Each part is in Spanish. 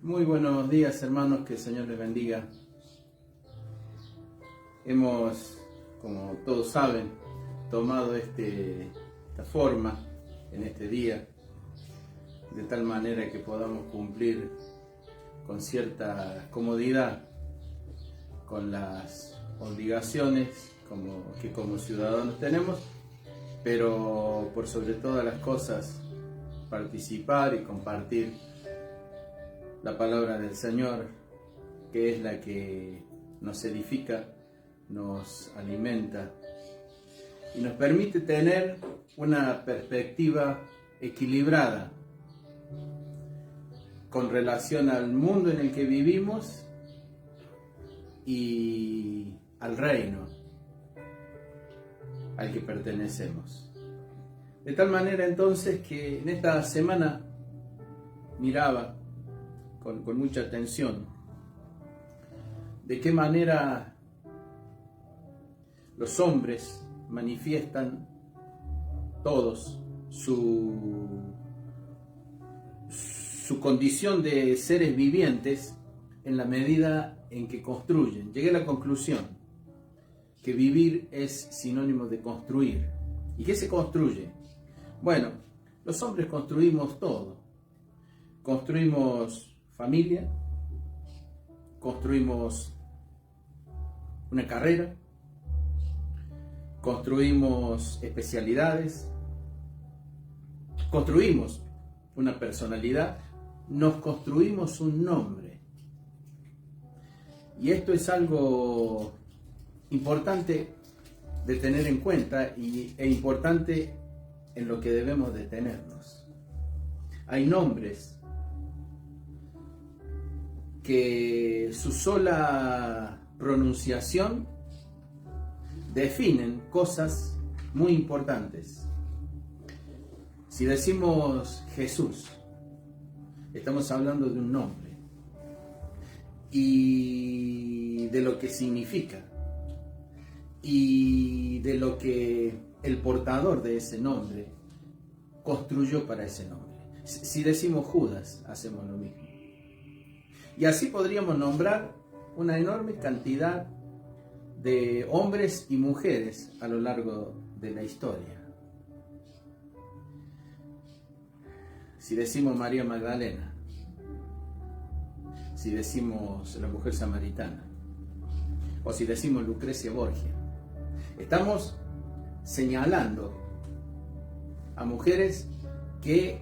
Muy buenos días, hermanos, que el Señor les bendiga. Hemos, como todos saben, tomado esta forma en este día, de tal manera que podamos cumplir con cierta comodidad con las obligaciones que como ciudadanos tenemos, pero por sobre todas las cosas participar y compartir la palabra del Señor, que es la que nos edifica, nos alimenta y nos permite tener una perspectiva equilibrada con relación al mundo en el que vivimos y al reino al que pertenecemos. De tal manera entonces que en esta semana miraba con mucha atención de qué manera los hombres manifiestan todos su condición de seres vivientes en la medida en que construyen. Llegué a la conclusión que vivir es sinónimo de construir. ¿Y qué se construye? Bueno, los hombres construimos todo. Construimos familia, construimos una carrera, construimos especialidades, construimos una personalidad, nos construimos un nombre. Y esto es algo importante de tener en cuenta e importante en lo que debemos detenernos. Hay nombres que su sola pronunciación definen cosas muy importantes. Si decimos Jesús, estamos hablando de un nombre y de lo que significa y de lo que el portador de ese nombre construyó para ese nombre. Si decimos Judas, hacemos lo mismo. Y así podríamos nombrar una enorme cantidad de hombres y mujeres a lo largo de la historia. Si decimos María Magdalena, si decimos la mujer samaritana, o si decimos Lucrecia Borgia, estamos señalando a mujeres que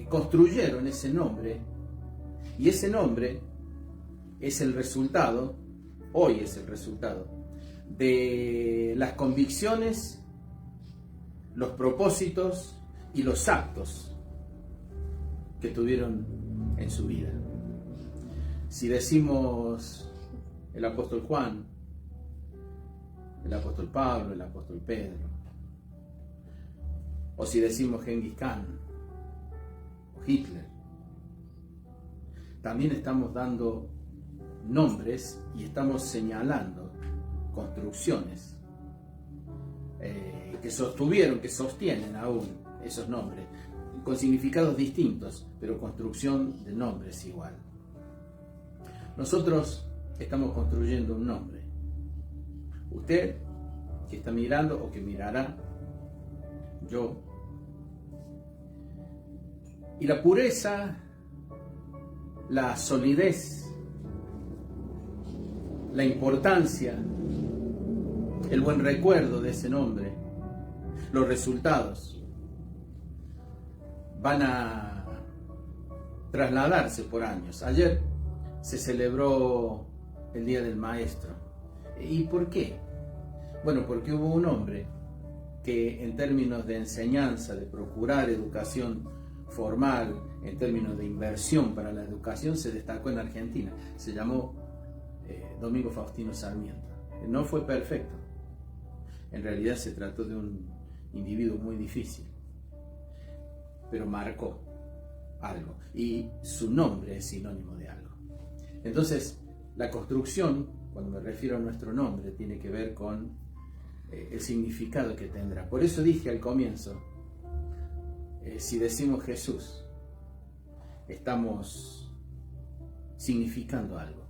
construyeron ese nombre, y ese nombre es el resultado, hoy es el resultado, de las convicciones, los propósitos y los actos que tuvieron en su vida. Si decimos el apóstol Juan, el apóstol Pablo, el apóstol Pedro, o si decimos Gengis Khan o Hitler, también estamos dando nombres y estamos señalando construcciones que sostuvieron, que sostienen aún esos nombres, con significados distintos, pero construcción de nombres igual. Nosotros estamos construyendo un nombre. Usted, que está mirando o que mirará, yo. Y la pureza, la solidez, la importancia, el buen recuerdo de ese nombre, los resultados van a trasladarse por años. Ayer se celebró el Día del Maestro. ¿Y por qué? Bueno, porque hubo un hombre que en términos de enseñanza, de procurar educación formal, en términos de inversión para la educación, se destacó en Argentina. Se llamó Domingo Faustino Sarmiento. No fue perfecto. En realidad se trató de un individuo muy difícil, pero marcó algo y su nombre es sinónimo de algo. Entonces, la construcción, cuando me refiero a nuestro nombre, tiene que ver con el significado que tendrá. Por eso dije al comienzo, si decimos Jesús, estamos significando algo.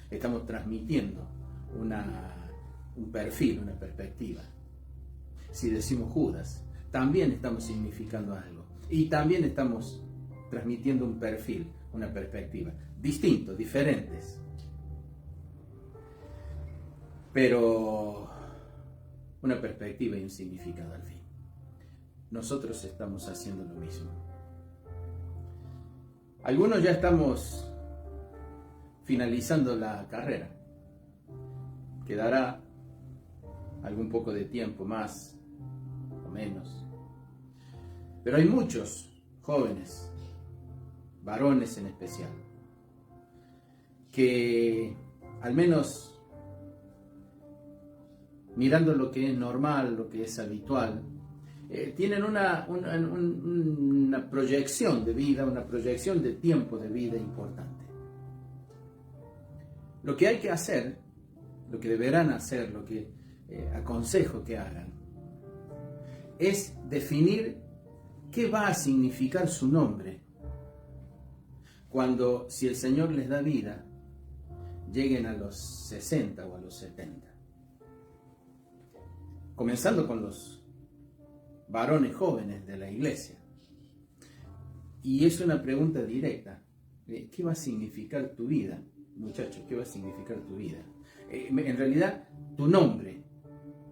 Estamos transmitiendo un perfil, una perspectiva. Si decimos Judas, también estamos significando algo. Y también estamos transmitiendo un perfil, una perspectiva. Distintos, diferentes. Pero una perspectiva y un significado al fin. Nosotros estamos haciendo lo mismo. Algunos ya estamos finalizando la carrera. Quedará algún poco de tiempo más o menos. Pero hay muchos jóvenes, varones en especial, que al menos mirando lo que es normal, lo que es habitual, tienen una proyección de vida, una proyección de tiempo de vida importante. Lo que hay que hacer, lo que deberán hacer, lo que aconsejo que hagan, es definir qué va a significar su nombre cuando, si el Señor les da vida, lleguen a los 60 o a los 70. Comenzando con los varones jóvenes de la iglesia. Y es una pregunta directa. ¿Qué va a significar tu vida, muchachos? ¿Qué va a significar tu vida? En realidad, tu nombre,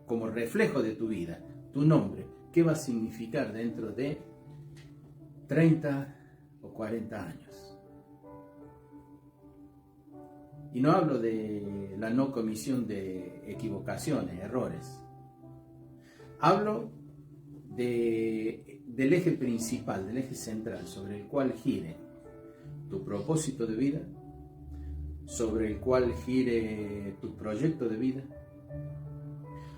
como reflejo de tu vida, tu nombre, ¿qué va a significar dentro de 30 o 40 años? Y no hablo de la no comisión de equivocaciones, errores. Hablo del eje principal, del eje central, sobre el cual gire tu propósito de vida, sobre el cual gire tu proyecto de vida,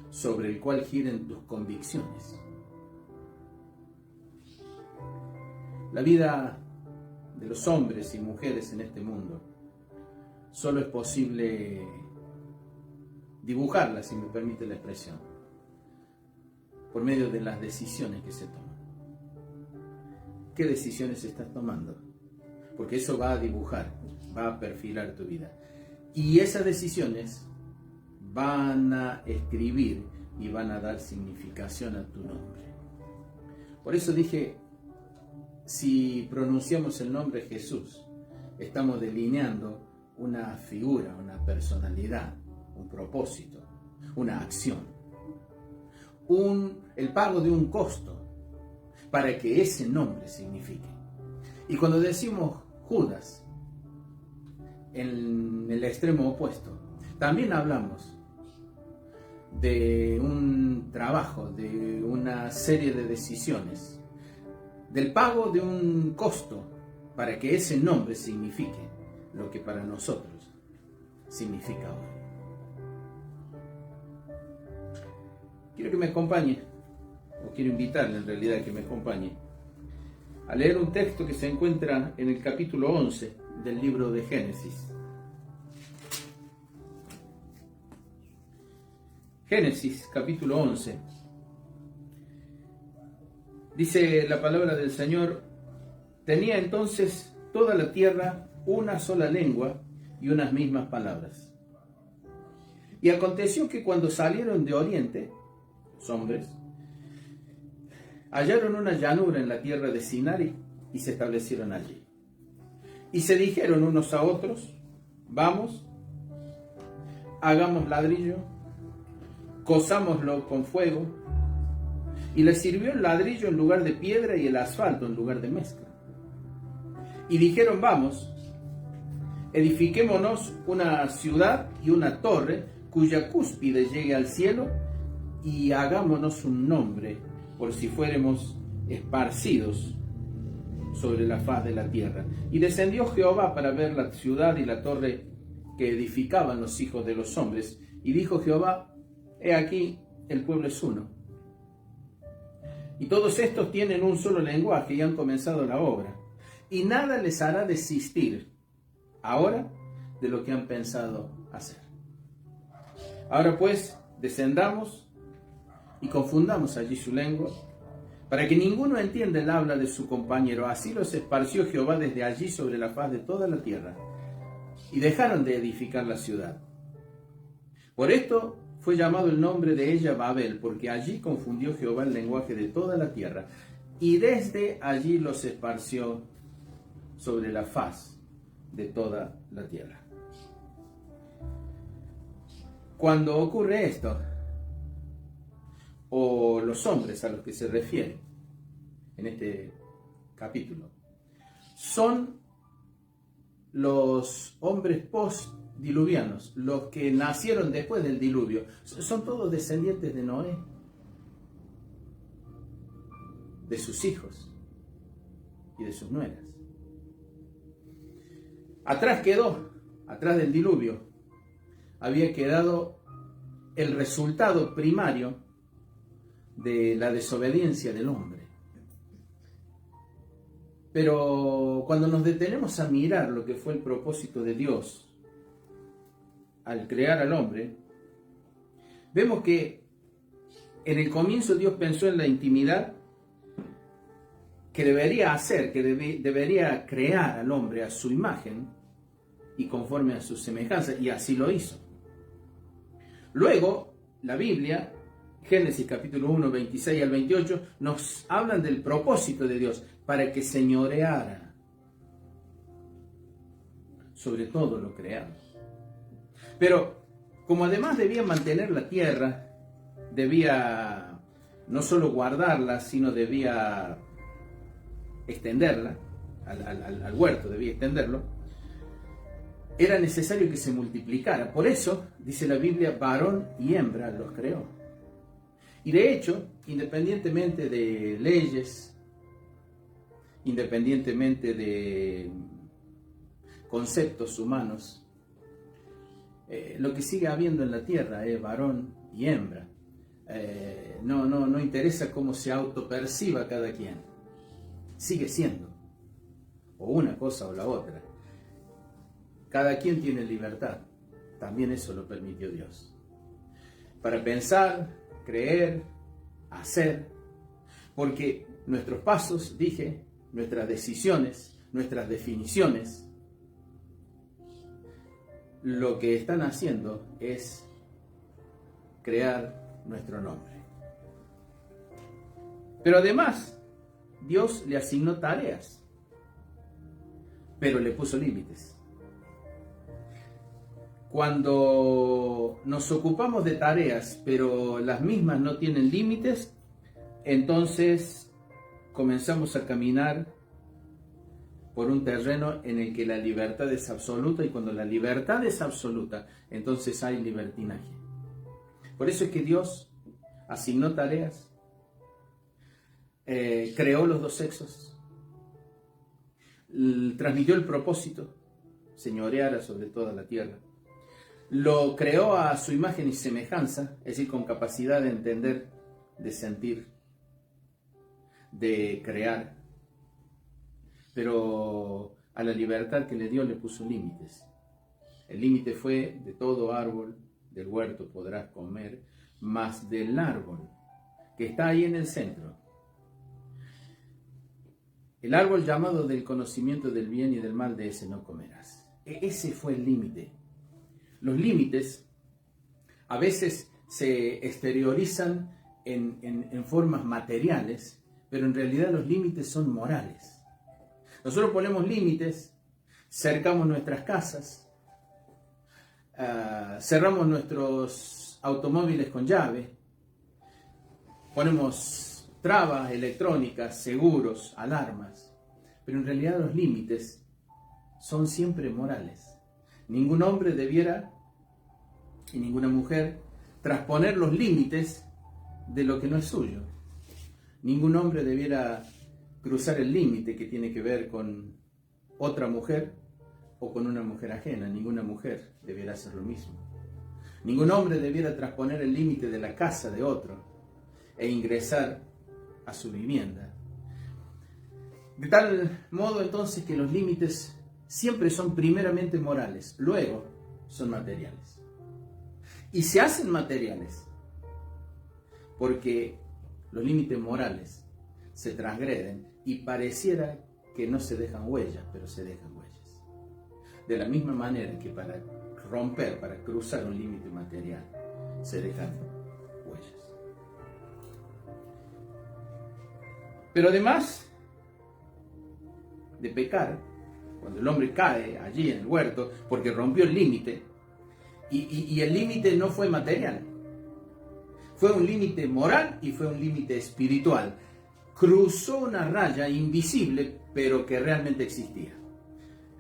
sobre el cual giren tus convicciones. La vida de los hombres y mujeres en este mundo solo es posible dibujarla, si me permite la expresión, por medio de las decisiones que se toman. ¿Qué decisiones estás tomando? Porque eso va a dibujar, va a perfilar tu vida. Y esas decisiones van a escribir y van a dar significación a tu nombre. Por eso dije, si pronunciamos el nombre Jesús, estamos delineando una figura, una personalidad, un propósito, una acción. El pago de un costo para que ese nombre signifique. Y cuando decimos Judas, en el extremo opuesto, también hablamos de un trabajo, de una serie de decisiones, del pago de un costo para que ese nombre signifique lo que para nosotros significa hoy. Quiero que me acompañe, o quiero invitarle en realidad a que me acompañe, a leer un texto que se encuentra en el capítulo 11 del libro de Génesis. Génesis, capítulo 11. Dice la palabra del Señor: tenía entonces toda la tierra una sola lengua y unas mismas palabras. Y aconteció que cuando salieron de oriente, los hombres, hallaron una llanura en la tierra de Sinarí y se establecieron allí. Y se dijeron unos a otros: vamos, hagamos ladrillo, cozámoslo con fuego. Y les sirvió el ladrillo en lugar de piedra y el asfalto en lugar de mezcla. Y dijeron: vamos, edifiquémonos una ciudad y una torre cuya cúspide llegue al cielo, y hagámonos un nombre por si fuéramos esparcidos sobre la faz de la tierra. Y descendió Jehová para ver la ciudad y la torre que edificaban los hijos de los hombres. Y dijo Jehová: he aquí, el pueblo es uno, y todos estos tienen un solo lenguaje y han comenzado la obra. Y nada les hará desistir ahora de lo que han pensado hacer. Ahora pues, descendamos y confundamos allí su lengua, para que ninguno entienda el habla de su compañero. Así los esparció Jehová desde allí sobre la faz de toda la tierra. y dejaron de edificar la ciudad. Por esto fue llamado el nombre de ella Babel, porque allí confundió Jehová el lenguaje de toda la tierra, y desde allí los esparció sobre la faz de toda la tierra. Cuando ocurre esto, o los hombres a los que se refiere en este capítulo, son los hombres postdiluvianos, los que nacieron después del diluvio. Son todos descendientes de Noé, de sus hijos y de sus nueras. Atrás del diluvio, había quedado el resultado primario de la desobediencia del hombre. Pero cuando nos detenemos a mirar lo que fue el propósito de Dios al crear al hombre, vemos que en el comienzo Dios pensó en la intimidad que debería hacer, que debería crear al hombre a su imagen y conforme a su semejanza, y así lo hizo. Luego, la Biblia, Génesis capítulo 1, 26 al 28, nos hablan del propósito de Dios para que señoreara sobre todo lo creado. Pero, como además debía mantener la tierra, debía no solo guardarla, sino debía extenderla, al huerto debía extenderlo, era necesario que se multiplicara. Por eso, dice la Biblia, varón y hembra los creó. Y de hecho, independientemente de leyes, independientemente de conceptos humanos, lo que sigue habiendo en la tierra es varón y hembra. No interesa cómo se autoperciba cada quien. Sigue siendo o una cosa o la otra. Cada quien tiene libertad. También eso lo permitió Dios. Para pensar, creer, hacer. Porque nuestros pasos, nuestras decisiones, nuestras definiciones, lo que están haciendo es crear nuestro nombre. Pero además, Dios le asignó tareas, pero le puso límites. Cuando nos ocupamos de tareas, pero las mismas no tienen límites, entonces comenzamos a caminar por un terreno en el que la libertad es absoluta, y cuando la libertad es absoluta, entonces hay libertinaje. Por eso es que Dios asignó tareas, creó los dos sexos, transmitió el propósito, señoreara sobre toda la tierra. Lo creó a su imagen y semejanza, es decir, con capacidad de entender, de sentir, de crear. Pero a la libertad que le dio le puso límites. El límite fue: de todo árbol del huerto podrás comer, mas del árbol que está ahí en el centro, el árbol llamado del conocimiento del bien y del mal, de ese no comerás. Ese fue el límite. Los límites a veces se exteriorizan en formas materiales, pero en realidad los límites son morales. Nosotros ponemos límites, cercamos nuestras casas, cerramos nuestros automóviles con llave, ponemos trabas electrónicas, seguros, alarmas, pero en realidad los límites son siempre morales. Ningún hombre debiera, y ninguna mujer, trasponer los límites de lo que no es suyo. Ningún hombre debiera cruzar el límite que tiene que ver con otra mujer o con una mujer ajena. Ninguna mujer debiera hacer lo mismo. Ningún hombre debiera trasponer el límite de la casa de otro e ingresar a su vivienda. De tal modo entonces que los límites siempre son primeramente morales, luego son materiales. Y se hacen materiales porque los límites morales se transgreden y pareciera que no se dejan huellas, pero se dejan huellas. de la misma manera que para romper, para cruzar un límite material, se dejan huellas. Pero además de pecar, cuando el hombre cae allí en el huerto, porque rompió el límite, y el límite no fue material, fue un límite moral y fue un límite espiritual. Cruzó una raya invisible, pero que realmente existía.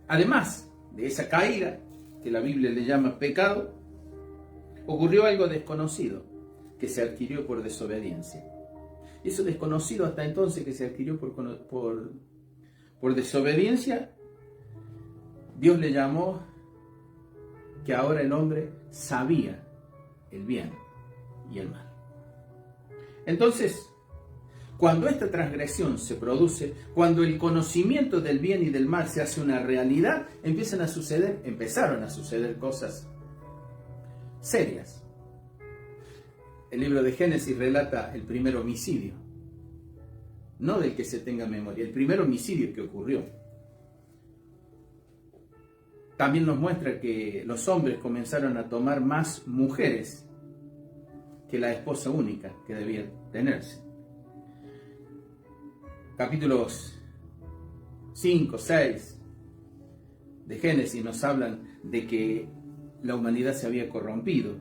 Además de esa caída, que la Biblia le llama pecado, ocurrió algo desconocido, que se adquirió por desobediencia. Y eso desconocido hasta entonces, que se adquirió por desobediencia, Dios le llamó que ahora el hombre sabía el bien y el mal. Entonces, cuando esta transgresión se produce, cuando el conocimiento del bien y del mal se hace una realidad, empezaron a suceder cosas serias. El libro de Génesis relata el primer homicidio, no del que se tenga memoria, el primer homicidio que ocurrió. También nos muestra que los hombres comenzaron a tomar más mujeres que la esposa única que debía tenerse. Capítulos 5, 6 de Génesis nos hablan de que la humanidad se había corrompido,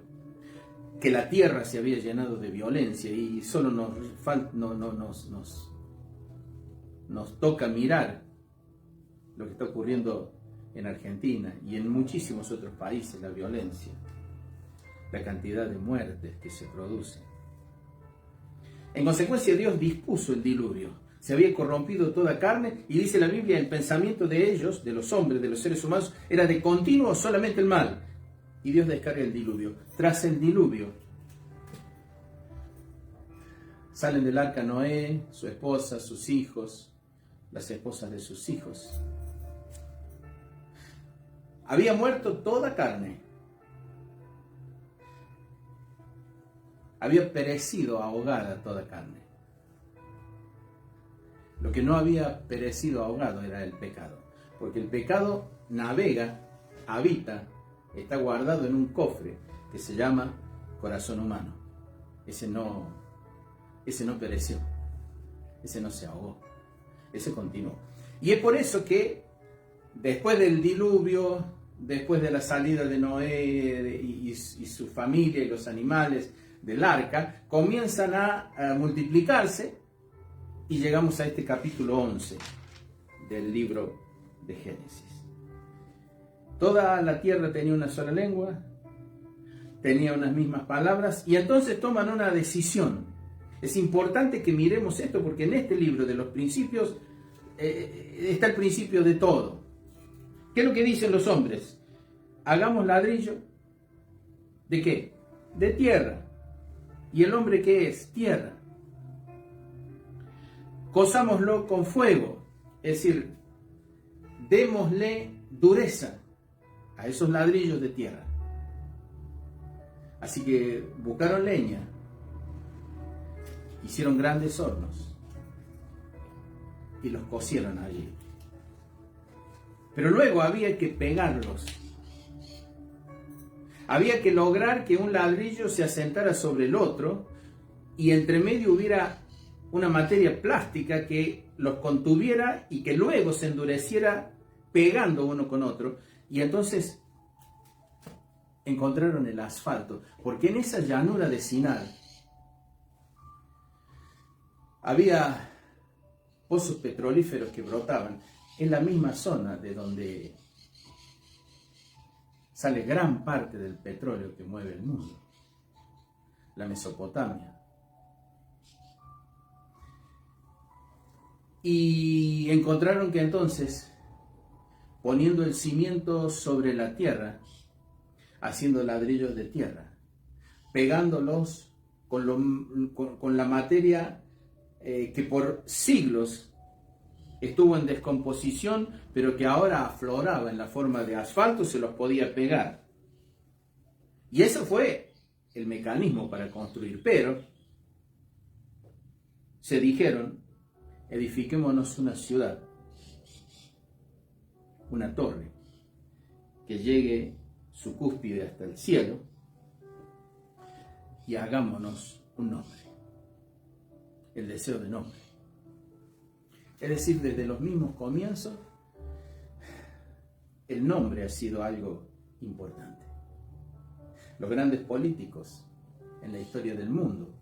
que la tierra se había llenado de violencia, y solo nos toca mirar lo que está ocurriendo en Argentina y en muchísimos otros países, la violencia, la cantidad de muertes que se producen. En consecuencia, Dios dispuso el diluvio. Se había corrompido toda carne, y dice la Biblia, el pensamiento de ellos, de los hombres, de los seres humanos, era de continuo solamente el mal. Y Dios descarga el diluvio. Tras el diluvio, salen del arca Noé, su esposa, sus hijos, las esposas de sus hijos. Había muerto toda carne. Había perecido ahogada toda carne. Lo que no había perecido ahogado era el pecado, porque el pecado navega, habita, está guardado en un cofre que se llama corazón humano. Ese no pereció, ese no se ahogó, ese continuó. Y es por eso que después del diluvio, después de la salida de Noé y su familia y los animales del arca, comienzan a multiplicarse, y llegamos a este capítulo 11 del libro de Génesis. Toda la tierra tenía una sola lengua, tenía unas mismas palabras, y entonces toman una decisión. Es importante que miremos esto, porque en este libro de los principios está el principio de todo. ¿Qué es lo que dicen los hombres? Hagamos ladrillo. ¿De qué? De tierra. ¿Y el hombre qué es? Tierra. Cozámoslo con fuego, es decir, démosle dureza a esos ladrillos de tierra. Así que buscaron leña, hicieron grandes hornos y los cocieron allí. Pero luego había que pegarlos. Había que lograr que un ladrillo se asentara sobre el otro, y entre medio hubiera una materia plástica que los contuviera y que luego se endureciera pegando uno con otro. Y entonces encontraron el asfalto, porque en esa llanura de Sinar había pozos petrolíferos que brotaban en la misma zona de donde sale gran parte del petróleo que mueve el mundo, la Mesopotamia. Y encontraron que entonces, poniendo el cimiento sobre la tierra, haciendo ladrillos de tierra, pegándolos con la materia que por siglos estuvo en descomposición, pero que ahora afloraba en la forma de asfalto, se los podía pegar. Y eso fue el mecanismo para construir. Pero se dijeron: edifiquémonos una ciudad, una torre, que llegue su cúspide hasta el cielo y hagámonos un nombre, el deseo de nombre. Es decir, desde los mismos comienzos, el nombre ha sido algo importante. Los grandes políticos en la historia del mundo,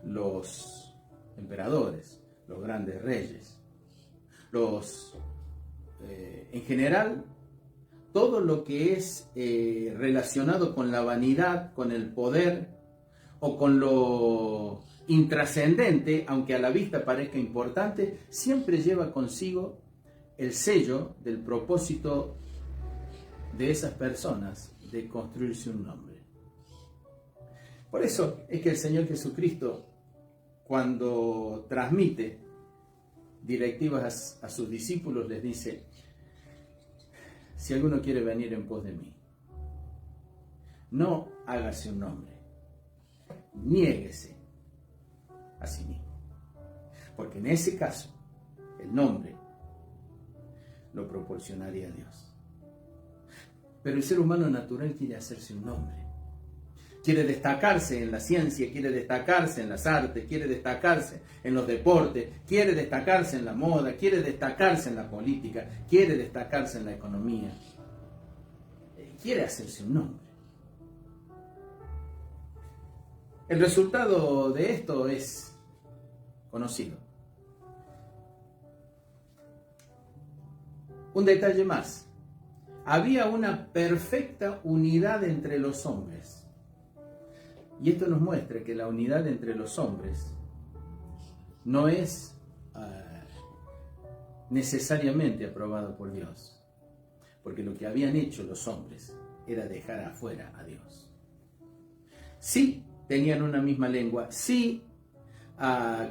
los emperadores, los grandes reyes, en general, todo lo que es relacionado con la vanidad, con el poder o con lo intrascendente, aunque a la vista parezca importante, siempre lleva consigo el sello del propósito de esas personas de construirse un nombre. Por eso es que el Señor Jesucristo, cuando transmite directivas a sus discípulos, les dice: si alguno quiere venir en pos de mí, no hágase un nombre, niéguese a sí mismo. Porque en ese caso, el nombre lo proporcionaría Dios. Pero el ser humano natural quiere hacerse un nombre. Quiere destacarse en la ciencia, quiere destacarse en las artes, quiere destacarse en los deportes, quiere destacarse en la moda, quiere destacarse en la política, quiere destacarse en la economía. Quiere hacerse un nombre. El resultado de esto es conocido. Un detalle más. Había una perfecta unidad entre los hombres. Y esto nos muestra que la unidad entre los hombres no es necesariamente aprobada por Dios. Porque lo que habían hecho los hombres era dejar afuera a Dios. Sí tenían una misma lengua, sí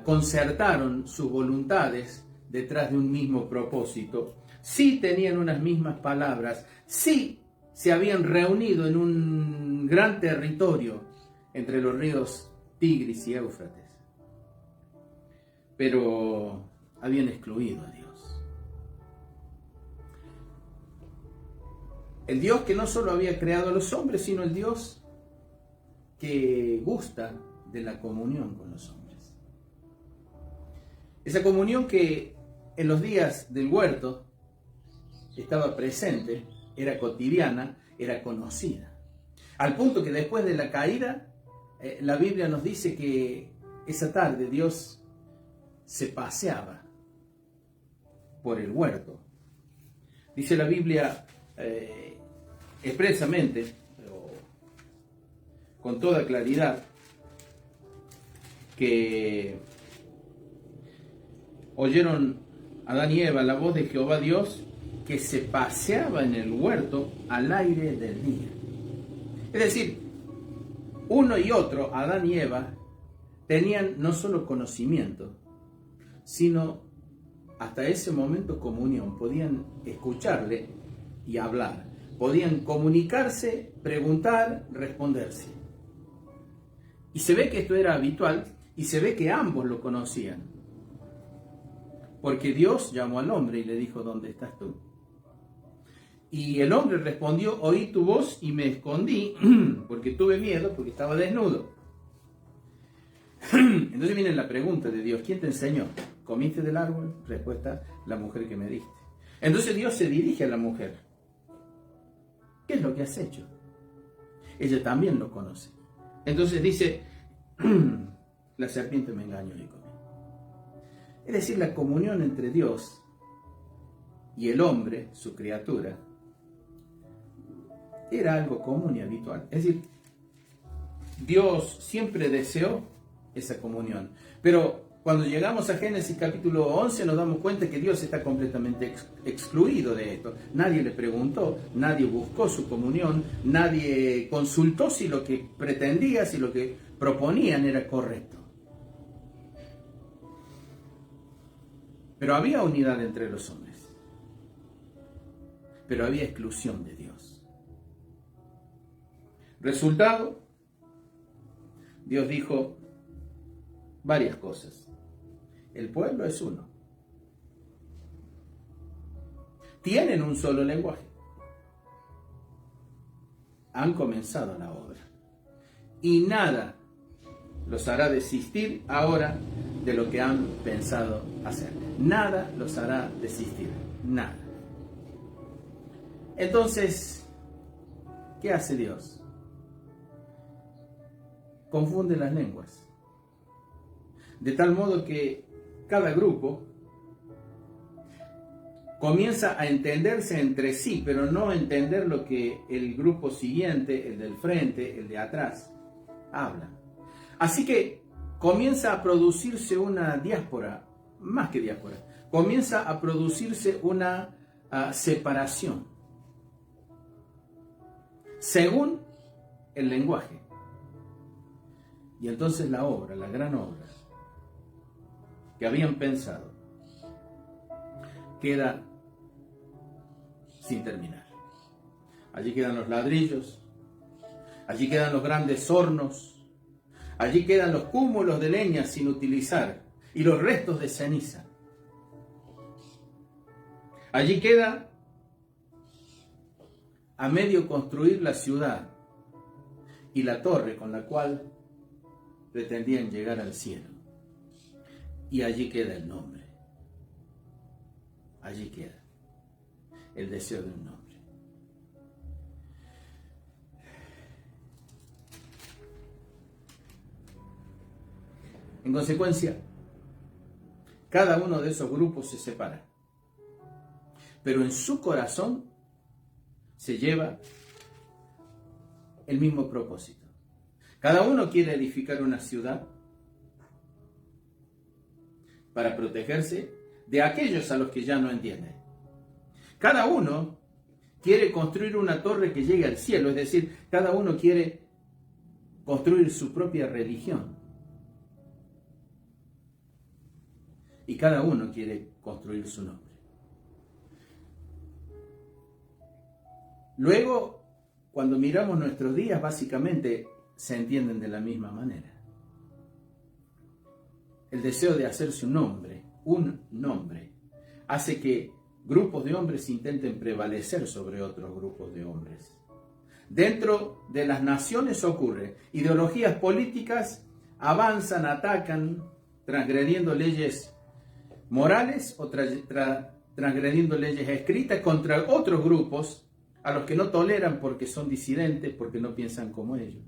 concertaron sus voluntades detrás de un mismo propósito, sí tenían unas mismas palabras, sí se habían reunido en un gran territorio entre los ríos Tigris y Éufrates, pero habían excluido a Dios. El Dios que no solo había creado a los hombres, sino el Dios que gusta de la comunión con los hombres. Esa comunión que en los días del huerto estaba presente, era cotidiana, era conocida. Al punto que después de la caída, la Biblia nos dice que esa tarde Dios se paseaba por el huerto. Dice la Biblia expresamente, con toda claridad, que oyeron Adán y Eva la voz de Jehová Dios que se paseaba en el huerto al aire del día. Es decir, uno y otro, Adán y Eva, tenían no solo conocimiento, sino hasta ese momento comunión. Podían escucharle y hablar. Podían comunicarse, preguntar, responderse. Y se ve que esto era habitual y se ve que ambos lo conocían. Porque Dios llamó al hombre y le dijo: ¿dónde estás tú? Y el hombre respondió: oí tu voz y me escondí porque tuve miedo, porque estaba desnudo. Entonces viene la pregunta de Dios: ¿quién te enseñó? ¿Comiste del árbol? Respuesta: la mujer que me diste. Entonces Dios se dirige a la mujer: ¿qué es lo que has hecho? Ella también lo conoce. Entonces dice: la serpiente me engañó y comí. Es decir, la comunión entre Dios y el hombre, su criatura, era algo común y habitual. Es decir, Dios siempre deseó esa comunión. Pero cuando llegamos a Génesis capítulo 11 nos damos cuenta que Dios está completamente excluido de esto. Nadie le preguntó, nadie buscó su comunión, nadie consultó si lo que pretendía, si lo que proponían era correcto. Pero había unidad entre los hombres. Pero había exclusión de Dios. Resultado, Dios dijo varias cosas. El pueblo es uno. Tienen un solo lenguaje. han comenzado la obra. Y nada los hará desistir ahora de lo que han pensado hacer. Nada los hará desistir. Nada. Entonces, ¿qué hace Dios? Confunde las lenguas. De tal modo que cada grupo comienza a entenderse entre sí, pero no entender lo que el grupo siguiente, el del frente, el de atrás, habla. Así que comienza a producirse una diáspora, más que diáspora, comienza a producirse una separación, según el lenguaje. Y entonces la obra, la gran obra, que habían pensado, queda sin terminar. Allí quedan los ladrillos, allí quedan los grandes hornos, allí quedan los cúmulos de leña sin utilizar y los restos de ceniza. Allí queda a medio construir la ciudad y la torre con la cual pretendían llegar al cielo. Y allí queda el nombre. Allí queda el deseo de un nombre. En consecuencia, cada uno de esos grupos se separa, pero en su corazón se lleva el mismo propósito. Cada uno quiere edificar una ciudad para protegerse de aquellos a los que ya no entienden. Cada uno quiere construir una torre que llegue al cielo, es decir, cada uno quiere construir su propia religión. Y cada uno quiere construir su nombre. Luego, cuando miramos nuestros días, básicamente se entienden de la misma manera. El deseo de hacerse un nombre, hace que grupos de hombres intenten prevalecer sobre otros grupos de hombres. Dentro de las naciones ocurre, ideologías políticas avanzan, atacan, transgrediendo leyes morales o transgrediendo leyes escritas contra otros grupos a los que no toleran porque son disidentes, porque no piensan como ellos.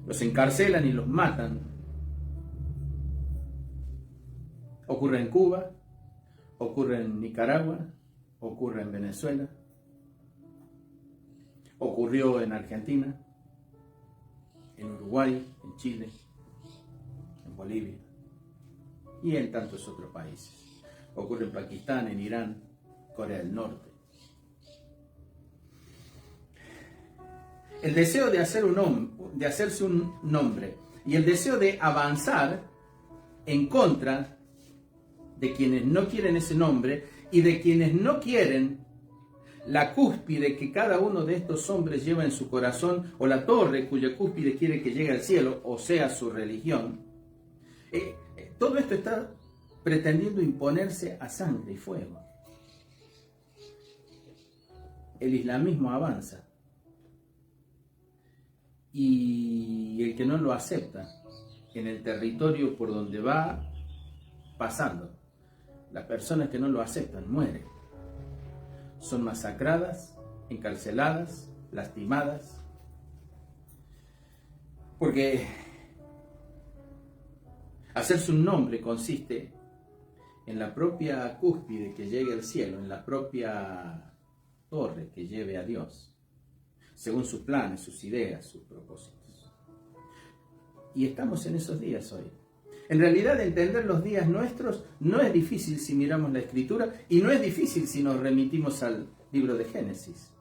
Los encarcelan y los matan. Ocurre en Cuba, ocurre en Nicaragua, ocurre en Venezuela, ocurrió en Argentina, en Uruguay, en Chile, en Bolivia y en tantos otros países. Ocurre en Pakistán, en Irán, Corea del Norte. El deseo de hacerse un nombre y el deseo de avanzar en contra de quienes no quieren ese nombre y de quienes no quieren la cúspide que cada uno de estos hombres lleva en su corazón, o la torre cuya cúspide quiere que llegue al cielo, o sea, su religión. Todo esto está pretendiendo imponerse a sangre y fuego. El islamismo avanza. Y el que no lo acepta en el territorio por donde va pasando, las personas que no lo aceptan mueren. Son masacradas, encarceladas, lastimadas. Porque hacerse un nombre consiste en la propia cúspide que llegue al cielo, en la propia torre que lleve a Dios, según sus planes, sus ideas, sus propósitos. Y estamos en esos días hoy. En realidad, entender los días nuestros no es difícil si miramos la Escritura, y no es difícil si nos remitimos al libro de Génesis.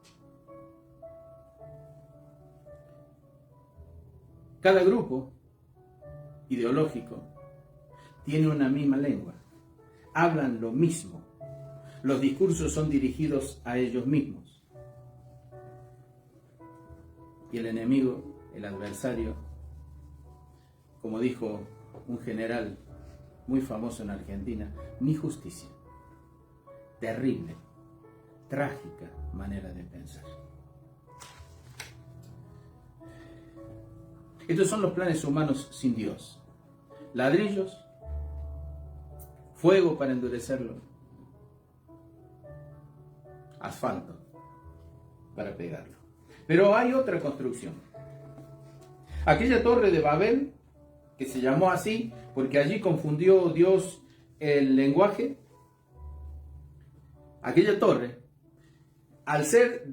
Cada grupo ideológico tiene una misma lengua, hablan lo mismo, los discursos son dirigidos a ellos mismos. Y el enemigo, el adversario, como dijo un general muy famoso en Argentina, ni justicia. Terrible, trágica manera de pensar. Estos son los planes humanos sin Dios. Ladrillos, fuego para endurecerlo, asfalto para pegarlo. Pero hay otra construcción. Aquella torre de Babel, que se llamó así porque allí confundió Dios el lenguaje, aquella torre, al ser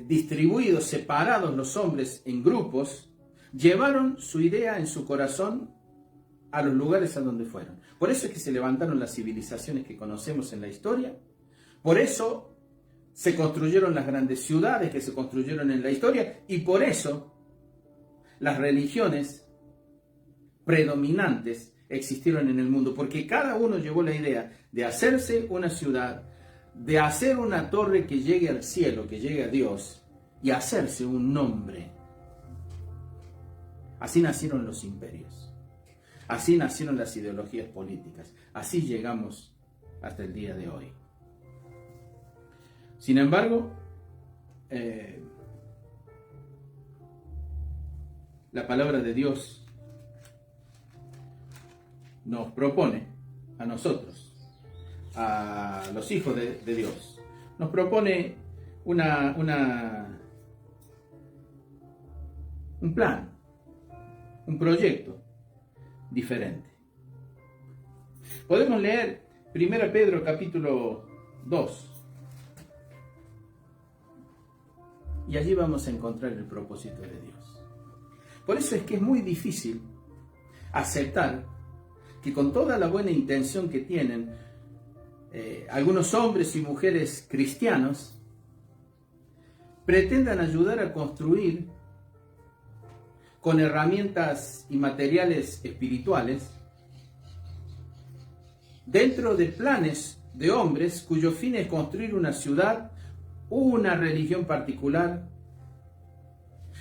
distribuidos, separados los hombres en grupos, llevaron su idea en su corazón a los lugares a donde fueron. Por eso es que se levantaron las civilizaciones que conocemos en la historia. Por eso se construyeron las grandes ciudades que se construyeron en la historia. Y por eso las religiones predominantes existieron en el mundo. Porque cada uno llevó la idea de hacerse una ciudad, de hacer una torre que llegue al cielo, que llegue a Dios, y hacerse un nombre. Así nacieron los imperios. Así nacieron las ideologías políticas. Así llegamos hasta el día de hoy. Sin embargo, la palabra de Dios nos propone a nosotros, a los hijos de Dios, nos propone un plan, un proyecto diferente. Podemos leer 1 Pedro capítulo 2 y allí vamos a encontrar el propósito de Dios. Por eso es que es muy difícil aceptar que con toda la buena intención que tienen algunos hombres y mujeres cristianos pretendan ayudar a construir con herramientas y materiales espirituales dentro de planes de hombres cuyo fin es construir una ciudad, una religión particular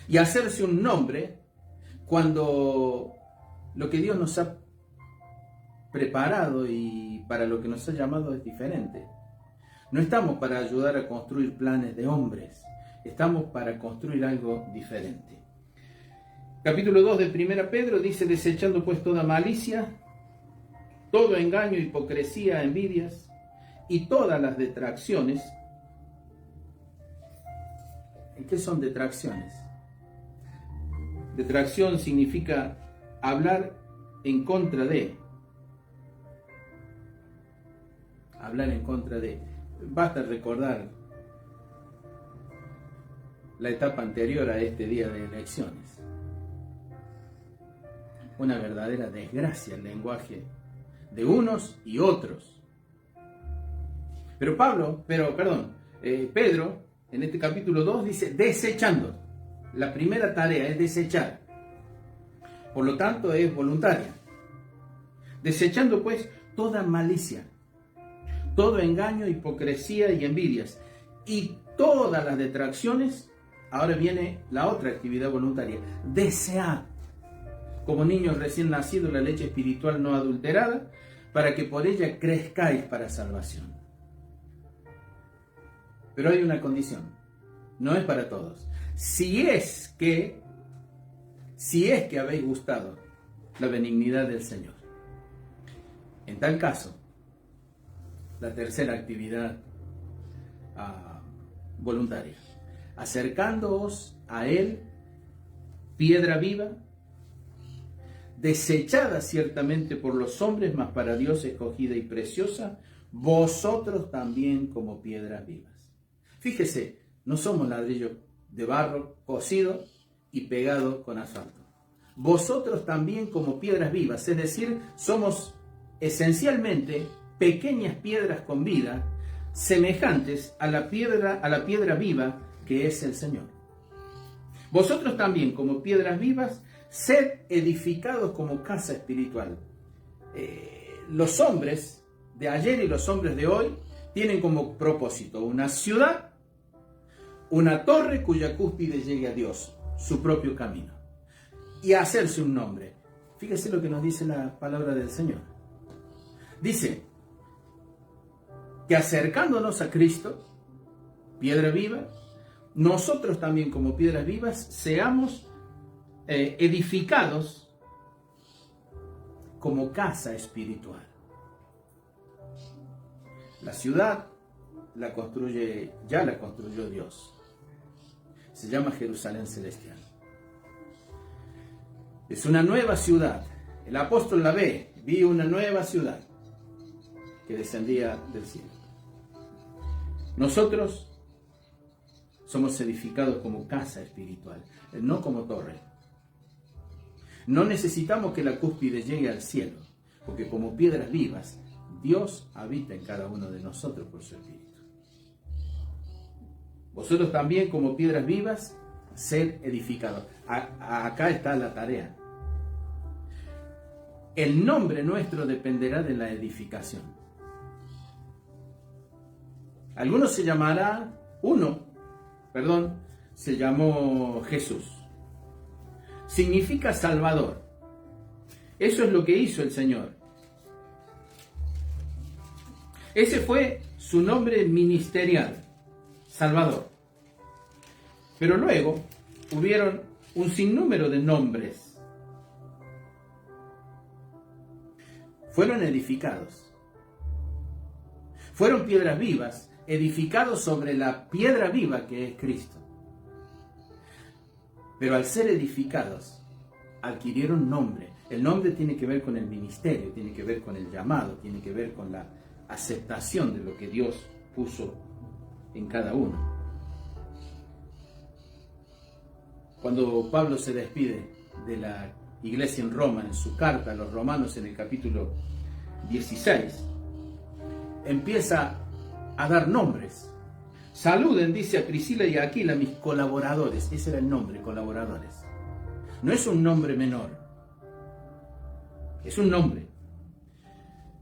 y hacerse un nombre, cuando lo que Dios nos ha preparado y para lo que nos ha llamado es diferente. No estamos para ayudar a construir planes de hombres, estamos para construir algo diferente. Capítulo 2 de 1 Pedro dice: desechando pues toda malicia, todo engaño, hipocresía, envidias y todas las detracciones. ¿Qué son detracciones? Detracción significa hablar en contra de. Hablar en contra de. Basta recordar la etapa anterior a este día de elecciones. Una verdadera desgracia el lenguaje de unos y otros. Pedro, en este capítulo 2 dice desechando. La primera tarea es desechar. Por lo tanto es voluntaria. Desechando pues toda malicia, todo engaño, hipocresía y envidias y todas las detracciones. Ahora viene la otra actividad voluntaria: desead como niños recién nacidos la leche espiritual no adulterada, para que por ella crezcáis para salvación. Pero hay una condición: no es para todos. Si es que habéis gustado la benignidad del Señor. En tal caso, la tercera actividad voluntaria: acercándoos a Él, piedra viva, desechada ciertamente por los hombres, mas para Dios escogida y preciosa, vosotros también como piedras vivas. Fíjese, no somos ladrillo de barro cocido y pegado con asfalto. Vosotros también como piedras vivas, es decir, somos esencialmente pequeñas piedras con vida, semejantes a la piedra viva que es el Señor. Vosotros también como piedras vivas, sed edificados como casa espiritual. Los hombres de ayer y los hombres de hoy tienen como propósito una ciudad, una torre cuya cúspide llegue a Dios, su propio camino, y hacerse un nombre. Fíjese lo que nos dice la palabra del Señor. Dice que acercándonos a Cristo, piedra viva, nosotros también como piedras vivas seamos edificados como casa espiritual. La ciudad ya la construyó Dios. Se llama Jerusalén Celestial. Es una nueva ciudad. El apóstol la ve, vi una nueva ciudad que descendía del cielo. Nosotros somos edificados como casa espiritual, no como torre. No necesitamos que la cúspide llegue al cielo, porque como piedras vivas, Dios habita en cada uno de nosotros por su Espíritu. Vosotros también, como piedras vivas, sed edificados. Acá está la tarea. El nombre nuestro dependerá de la edificación. Algunos se llamó Jesús. Significa Salvador. Eso es lo que hizo el Señor. Ese fue su nombre ministerial, Salvador. Pero luego hubieron un sinnúmero de nombres. Fueron edificados. Fueron piedras vivas, edificados sobre la piedra viva que es Cristo. Pero al ser edificados, adquirieron nombre. El nombre tiene que ver con el ministerio, tiene que ver con el llamado, tiene que ver con la aceptación de lo que Dios puso en cada uno. Cuando Pablo se despide de la iglesia en Roma, en su carta a los romanos en el capítulo 16, empieza a dar nombres. Saluden, dice, a Priscila y a Aquila, mis colaboradores. Ese era el nombre, colaboradores. No es un nombre menor, es un nombre.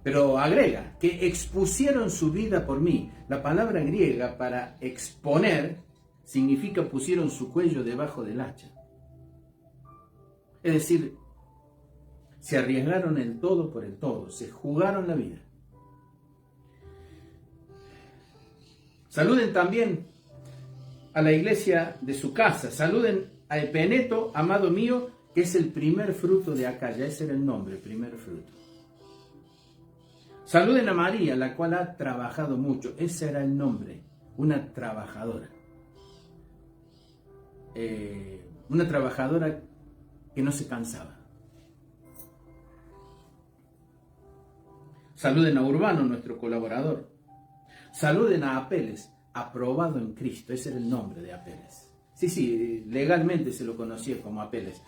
Pero agrega, que expusieron su vida por mí. La palabra griega para exponer significa pusieron su cuello debajo del hacha. Es decir, se arriesgaron el todo por el todo, se jugaron la vida. Saluden también a la iglesia de su casa. Saluden a Epeneto, amado mío, que es el primer fruto de Acaya. Ese era el nombre, primer fruto. Saluden a María, la cual ha trabajado mucho. Ese era el nombre, una trabajadora. Una trabajadora que no se cansaba. Saluden a Urbano, nuestro colaborador. Saluden a Apeles, aprobado en Cristo. Ese era el nombre de Apeles. Sí, legalmente se lo conocía como Apeles.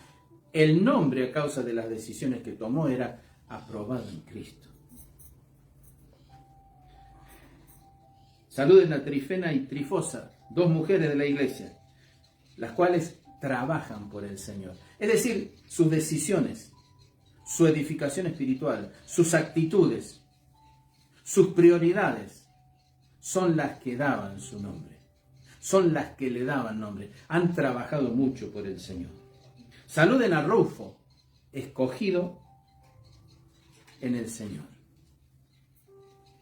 El nombre, a causa de las decisiones que tomó, era aprobado en Cristo. Saluden a Trifena y Trifosa, dos mujeres de la iglesia, las cuales trabajan por el Señor. Es decir, sus decisiones, su edificación espiritual, sus actitudes, sus prioridades, son las que daban su nombre. Son las que le daban nombre. Han trabajado mucho por el Señor. Saluden a Rufo, escogido en el Señor.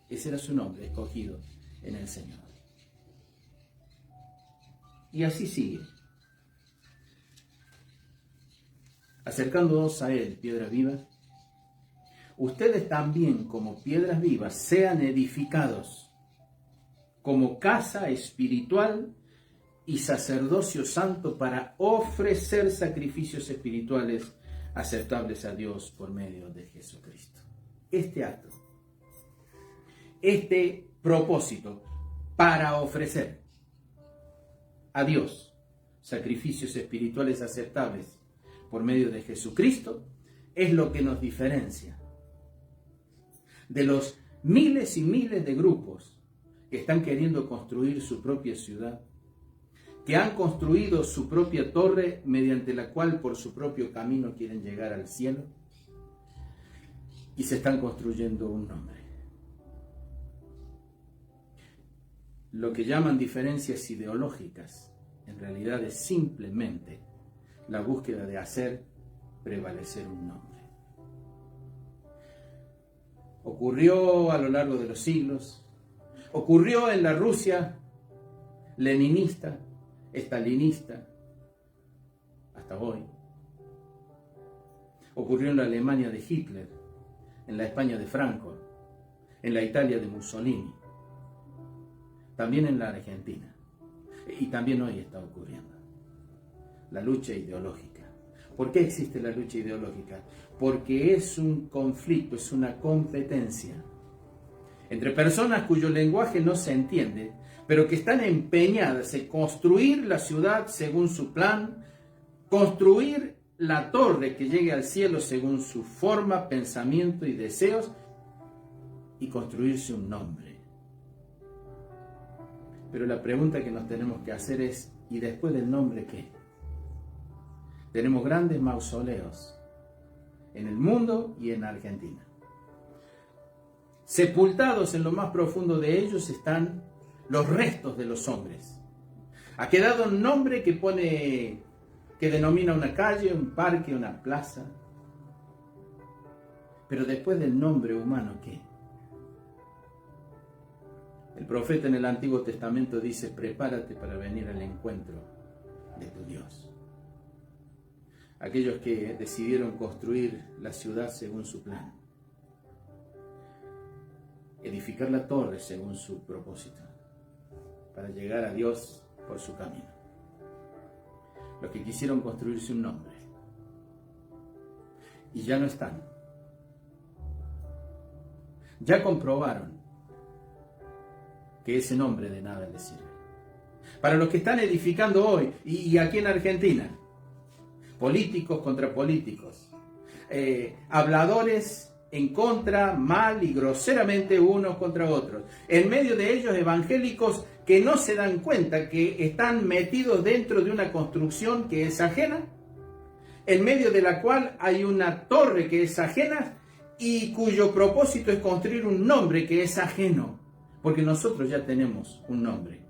Ese era su nombre, escogido en el Señor. Y así sigue. Acercándonos a Él, piedra viva, ustedes también, como piedras vivas, sean edificados como casa espiritual y sacerdocio santo para ofrecer sacrificios espirituales aceptables a Dios por medio de Jesucristo. Este acto, este propósito para ofrecer a Dios sacrificios espirituales aceptables por medio de Jesucristo es lo que nos diferencia de los miles y miles de grupos que están queriendo construir su propia ciudad, que han construido su propia torre mediante la cual por su propio camino quieren llegar al cielo y se están construyendo un nombre. Lo que llaman diferencias ideológicas en realidad es simplemente la búsqueda de hacer prevalecer un nombre. Ocurrió a lo largo de los siglos. Ocurrió en la Rusia leninista, estalinista, hasta hoy. ocurrió en la Alemania de Hitler, en la España de Franco, en la Italia de Mussolini, también en la Argentina, y también hoy está ocurriendo. La lucha ideológica. ¿Por qué existe la lucha ideológica? Porque es un conflicto, es una competencia entre personas cuyo lenguaje no se entiende, pero que están empeñadas en construir la ciudad según su plan, construir la torre que llegue al cielo según su forma, pensamiento y deseos, y construirse un nombre. Pero la pregunta que nos tenemos que hacer es, ¿y después del nombre qué? Tenemos grandes mausoleos en el mundo y en Argentina. Sepultados en lo más profundo de ellos están los restos de los hombres. Ha quedado un nombre que denomina una calle, un parque, una plaza. Pero después del nombre humano, ¿qué? El profeta en el Antiguo Testamento dice, prepárate para venir al encuentro de tu Dios. Aquellos que decidieron construir la ciudad según su plan, edificar la torre según su propósito, para llegar a Dios por su camino. Los que quisieron construirse un nombre y ya no están. Ya comprobaron que ese nombre de nada les sirve. Para los que están edificando hoy, y aquí en Argentina, políticos contra políticos, habladores en contra, mal y groseramente unos contra otros. En medio de ellos evangélicos que no se dan cuenta que están metidos dentro de una construcción que es ajena, en medio de la cual hay una torre que es ajena y cuyo propósito es construir un nombre que es ajeno, porque nosotros ya tenemos un nombre.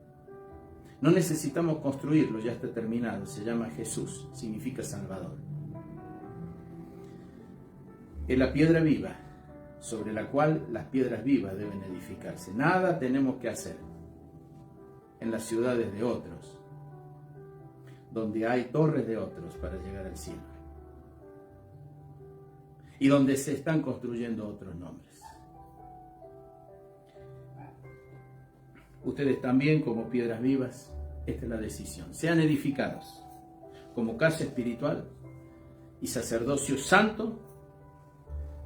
No necesitamos construirlo, ya está terminado, se llama Jesús, significa Salvador. Es la piedra viva, sobre la cual las piedras vivas deben edificarse. Nada tenemos que hacer en las ciudades de otros, donde hay torres de otros para llegar al cielo, y donde se están construyendo otros nombres. Ustedes también, como piedras vivas, esta es la decisión. Sean edificados como casa espiritual y sacerdocio santo,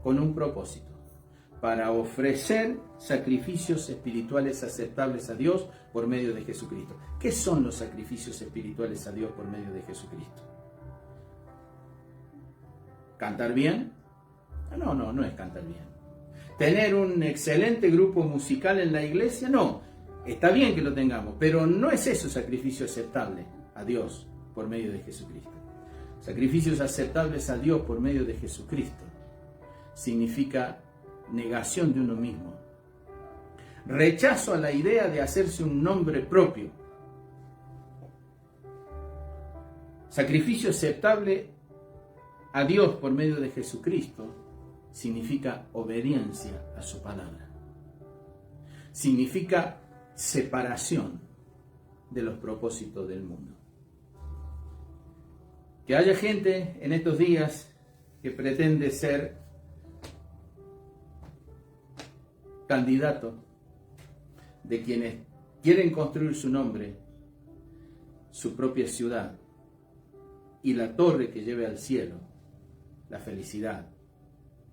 con un propósito, para ofrecer sacrificios espirituales aceptables a Dios por medio de Jesucristo. ¿Qué son los sacrificios espirituales a Dios por medio de Jesucristo? ¿Cantar bien? No es cantar bien. ¿Tener un excelente grupo musical en la iglesia? No, está bien que lo tengamos, pero no es eso sacrificio aceptable a Dios por medio de Jesucristo. Sacrificios aceptables a Dios por medio de Jesucristo significa negación de uno mismo, rechazo a la idea de hacerse un nombre propio. Sacrificio aceptable a Dios por medio de Jesucristo significa obediencia a su palabra. Significa separación de los propósitos del mundo. Que haya gente en estos días que pretende ser candidato de quienes quieren construir su nombre, su propia ciudad y la torre que lleve al cielo, la felicidad,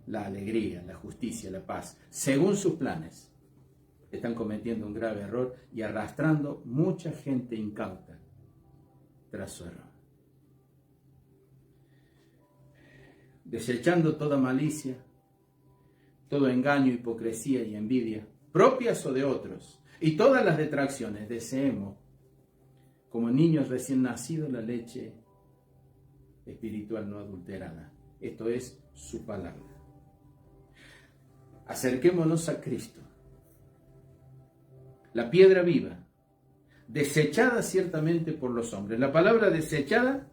la alegría, la justicia, la paz, según sus planes, están cometiendo un grave error y arrastrando mucha gente incauta tras su error. Desechando toda malicia, todo engaño, hipocresía y envidia, propias o de otros, y todas las detracciones, deseemos, como niños recién nacidos, la leche espiritual no adulterada. Esto es su palabra. Acerquémonos a Cristo, la piedra viva, desechada ciertamente por los hombres. La palabra desechada,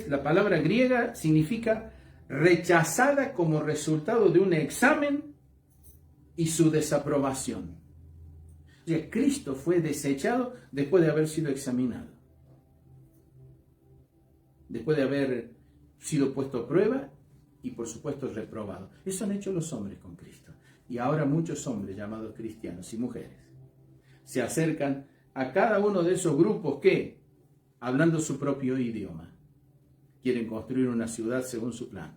la palabra griega significa rechazada como resultado de un examen y su desaprobación. O sea, Cristo fue desechado después de haber sido examinado, después de haber sido puesto a prueba y por supuesto reprobado. Eso han hecho los hombres con Cristo. Y ahora muchos hombres llamados cristianos y mujeres se acercan a cada uno de esos grupos que, hablando su propio idioma, quieren construir una ciudad según su plan,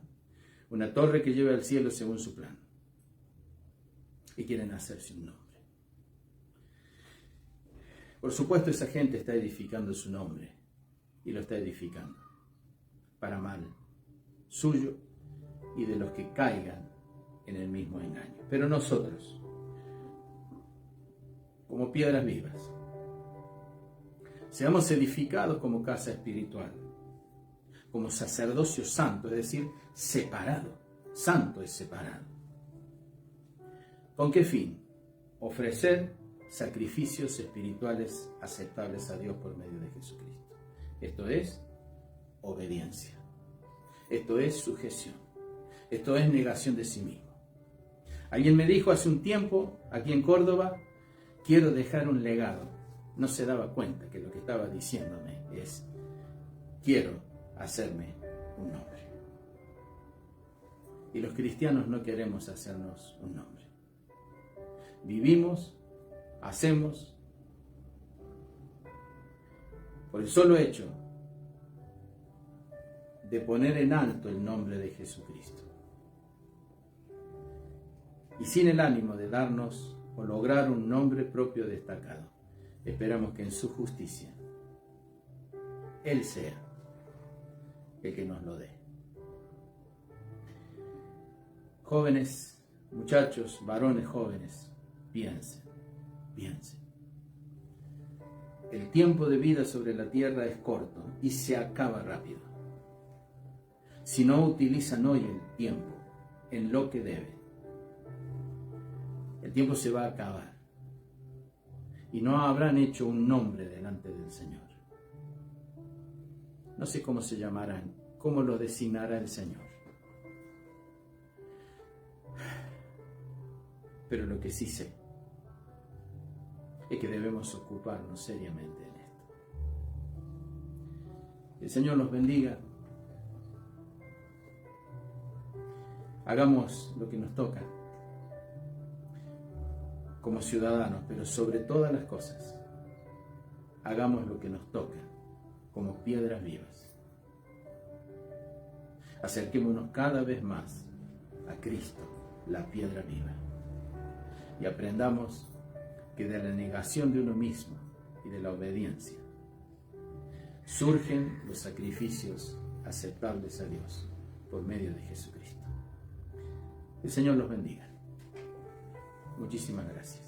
una torre que lleve al cielo según su plan, y quieren hacerse un nombre. Por supuesto, esa gente está edificando su nombre y lo está edificando para mal suyo y de los que caigan en el mismo engaño. Pero nosotros, como piedras vivas, seamos edificados como casa espiritual, como sacerdocio santo, es decir, separado. Santo es separado. ¿Con qué fin? Ofrecer sacrificios espirituales aceptables a Dios por medio de Jesucristo. Esto es obediencia. Esto es sujeción. Esto es negación de sí mismo. Alguien me dijo hace un tiempo, aquí en Córdoba, quiero dejar un legado. No se daba cuenta que lo que estaba diciéndome es, quiero hacerme un nombre. Y los cristianos no queremos hacernos un nombre. Vivimos, hacemos, por el solo hecho de poner en alto el nombre de Jesucristo. Y sin el ánimo de darnos o lograr un nombre propio destacado, esperamos que en su justicia Él sea el que nos lo dé. Jóvenes, muchachos, varones jóvenes, piensen. El tiempo de vida sobre la tierra es corto y se acaba rápido. Si no utilizan hoy el tiempo en lo que debe, el tiempo se va a acabar y no habrán hecho un nombre delante del Señor. No sé cómo se llamarán, cómo lo designará el Señor. Pero lo que sí sé es que debemos ocuparnos seriamente en esto. Que el Señor nos bendiga. Hagamos lo que nos toca como ciudadanos, pero sobre todas las cosas, hagamos lo que nos toca como piedras vivas. Acerquémonos cada vez más a Cristo, la piedra viva, y aprendamos que de la negación de uno mismo y de la obediencia surgen los sacrificios aceptables a Dios por medio de Jesucristo. El Señor los bendiga. Muchísimas gracias.